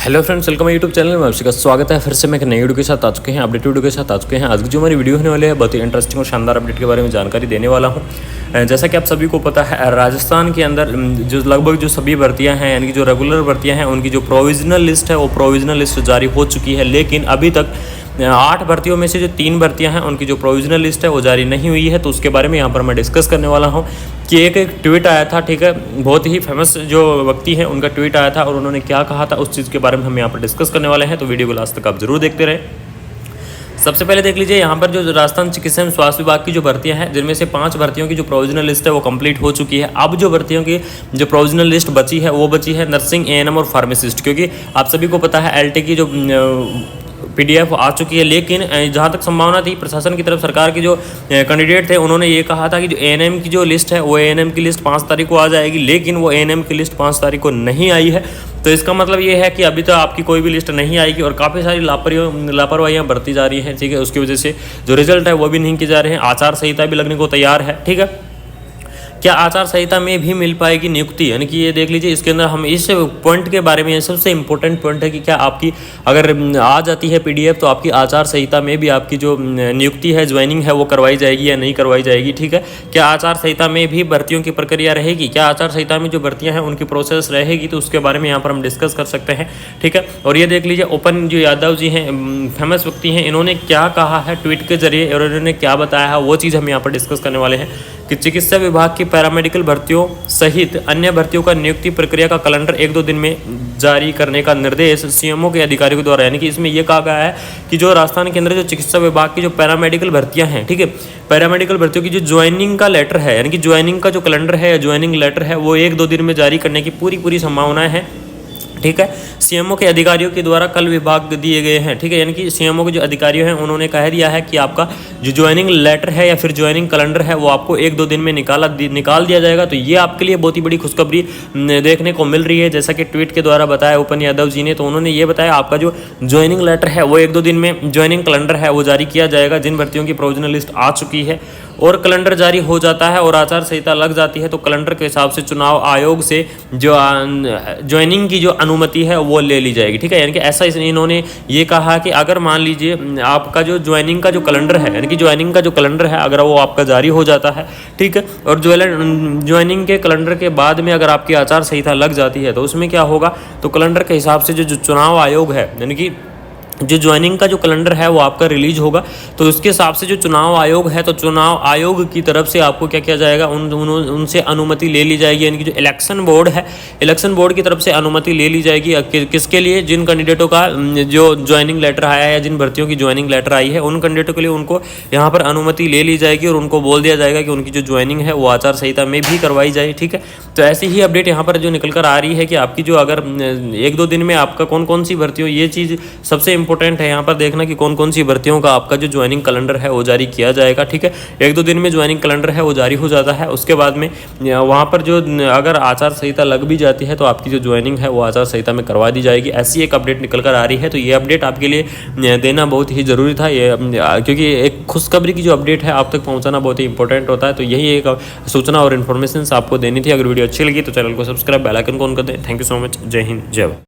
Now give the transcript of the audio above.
Hello friends, welcome YouTube channel में आपका स्वागत है। फिर से मैं एक नई वीडियो के साथ आ चुके हैं, अपडेट वीडियो के साथ आ चुके हैं। आज की जो हमारी वीडियो होने वाली है बहुत ही इंटरेस्टिंग और शानदार अपडेट के बारे में जानकारी देने वाला हूं। जैसा कि आप सभी को पता है, राजस्थान के अंदर जो लगभग जो सभी भर्तियां हैं, यानी कि जो रेगुलर भर्तियां हैं, उनकी जो प्रोविजनल लिस्ट है वो प्रोविजनल लिस्ट जारी हो चुकी है। लेकिन अभी तक 8 भर्तियों में से जो 3 भर्तियां हैं उनकी जो प्रोविजनल लिस्ट है वो जारी नहीं हुई है। तो उसके बारे में यहाँ पर मैं डिस्कस करने वाला हूँ कि एक ट्वीट आया था, ठीक है, बहुत ही फेमस जो व्यक्ति हैं उनका ट्वीट आया था और उन्होंने क्या कहा था उस चीज़ के बारे में हम यहाँ पर डिस्कस करने वाले हैं। तो वीडियो को लास्ट तक आप जरूर देखते रहें। सबसे पहले देख लीजिए यहाँ पर जो राजस्थान चिकित्सा एवं स्वास्थ्य विभाग की जो भर्तियां हैं, जिनमें से 5 भर्तियों की जो प्रोविजनल लिस्ट है वो कंप्लीट हो चुकी है। अब जो भर्तियों की जो प्रोविजनल लिस्ट बची है वो बची है नर्सिंग, एएनएम और फार्मासिस्ट, क्योंकि आप सभी को पता है एलटी की जो पीडीएफ आ चुकी है। लेकिन जहाँ तक संभावना थी, प्रशासन की तरफ सरकार के जो कैंडिडेट थे उन्होंने ये कहा था कि जो एएनएम की जो लिस्ट है वो एएनएम की लिस्ट 5 तारीख को आ जाएगी, लेकिन वो एएनएम की लिस्ट 5 तारीख को नहीं आई है। तो इसका मतलब ये है कि अभी तो आपकी कोई भी लिस्ट नहीं आएगी और काफ़ी सारी लापरवाहियाँ बरती जा रही हैं, ठीक है। उसकी वजह से जो रिजल्ट है वो भी नहीं किए जा रहे हैं। आचार संहिता भी लगने को तैयार है, ठीक है। क्या आचार संहिता में भी मिल पाएगी नियुक्ति, यानी कि ये देख लीजिए, इसके अंदर हम इस पॉइंट के बारे में, सबसे इंपॉर्टेंट पॉइंट है कि क्या आपकी अगर आ जाती है पीडीएफ तो आपकी आचार संहिता में भी आपकी जो नियुक्ति है, ज्वाइनिंग है, वो करवाई जाएगी या नहीं करवाई जाएगी, ठीक है। क्या आचार संहिता में भी भर्तियों की प्रक्रिया रहेगी, क्या आचार संहिता में जो भर्तियां हैं उनकी प्रोसेस रहेगी, तो उसके बारे में यहाँ पर हम डिस्कस कर सकते हैं, ठीक है। और ये देख लीजिए, ओपन जो यादव जी हैं, फेमस व्यक्ति हैं, इन्होंने क्या कहा है ट्वीट के जरिए और इन्होंने क्या बताया है वो चीज़ हम यहाँ पर डिस्कस करने वाले हैं कि चिकित्सा विभाग की पैरामेडिकल भर्तियों सहित अन्य भर्तियों का नियुक्ति प्रक्रिया का कैलेंडर 1-2 दिन में जारी करने का निर्देश सीएमओ के अधिकारियों के द्वारा। यानी कि इसमें यह कहा गया है कि जो राजस्थान के अंदर जो चिकित्सा विभाग की जो पैरामेडिकल भर्तियां हैं, ठीक है, पैरामेडिकल भर्तियों की जो ज्वाइनिंग का लेटर है, यानी कि ज्वाइनिंग का जो कैलेंडर है या ज्वाइनिंग लेटर है, वो 1-2 दिन में जारी करने की पूरी संभावनाएं हैं, ठीक है। सीएमओ के अधिकारियों के द्वारा कल विभाग दिए गए हैं, ठीक है। यानी कि सीएमओ के जो अधिकारियों हैं उन्होंने कह दिया है कि आपका जो ज्वाइनिंग लेटर है या फिर ज्वाइनिंग कैलेंडर है वो आपको 1-2 दिन में निकाल दिया जाएगा। तो ये आपके लिए बहुत ही बड़ी खुशखबरी देखने को मिल रही है। जैसा कि ट्वीट के द्वारा बताया ओपन यादव जी ने, तो उन्होंने ये बताया आपका जो ज्वाइनिंग लेटर है वो 1-2 दिन में, ज्वाइनिंग कैलेंडर है वो जारी किया जाएगा। जिन भर्तियों की प्रोविजनल लिस्ट आ चुकी है और कैलेंडर जारी हो जाता है और आचार संहिता लग जाती है, तो कैलेंडर के हिसाब से चुनाव आयोग से जो ज्वाइनिंग की जो अनुमति है वो ले ली जाएगी, ठीक है। यानी कि ऐसा इन्होंने ये कहा कि अगर मान लीजिए आपका जो ज्वाइनिंग का जो कैलेंडर है, यानी कि ज्वाइनिंग का जो कैलेंडर है अगर वो आपका जारी हो जाता है, ठीक है, और ज्वाइनिंग के कैलेंडर के बाद में अगर आपकी आचार संहिता लग जाती है तो उसमें क्या होगा, तो कैलेंडर के हिसाब से जो चुनाव आयोग है, यानी कि जो ज्वाइनिंग का जो कैलेंडर है वो आपका रिलीज होगा, तो उसके हिसाब से जो चुनाव आयोग है, तो चुनाव आयोग की तरफ से आपको क्या किया जाएगा, उनसे अनुमति ले ली जाएगी। यानी कि जो इलेक्शन बोर्ड है, इलेक्शन बोर्ड की तरफ से अनुमति ले ली जाएगी किसके लिए, जिन कैंडिडेटों का जो ज्वाइनिंग लेटर आया है या जिन भर्तियों की ज्वाइनिंग लेटर आई है उन कैंडिडेटों के लिए उनको यहाँ पर अनुमति ले ली जाएगी और उनको बोल दिया जाएगा कि उनकी जो ज्वाइनिंग है वो आचार संहिता में भी करवाई जाए, ठीक है। तो ऐसी ही अपडेट यहाँ पर जो निकल कर आ रही है कि आपकी जो अगर 1-2 दिन में आपका कौन सी भर्ती हो, ये चीज़ सबसे इंपॉर्टेंट है यहाँ पर देखना कि कौन सी भर्तियों का आपका जो ज्वाइनिंग कैलेंडर है वो जारी किया जाएगा, ठीक है। 1-2 दिन में ज्वाइनिंग कैलेंडर है वो जारी हो जाता है। उसके बाद में वहाँ पर जो अगर आचार संहिता लग भी जाती है तो आपकी जो ज्वाइनिंग है वो आचार संहिता में करवा दी जाएगी। ऐसी एक अपडेट निकल कर आ रही है। तो ये अपडेट आपके लिए देना बहुत ही ज़रूरी था, ये क्योंकि एक खुशखबरी की जो अपडेट है आप तक पहुँचाना बहुत ही इंपॉर्टेंट होता है। तो यही एक सूचना और इन्फॉर्मेशन आपको देनी थी। अगर वीडियो अच्छी लगी तो चैनल को सब्सक्राइब, बेल आइकन को ऑन कर दें। Thank you so much. जय हिंद, जय भारत।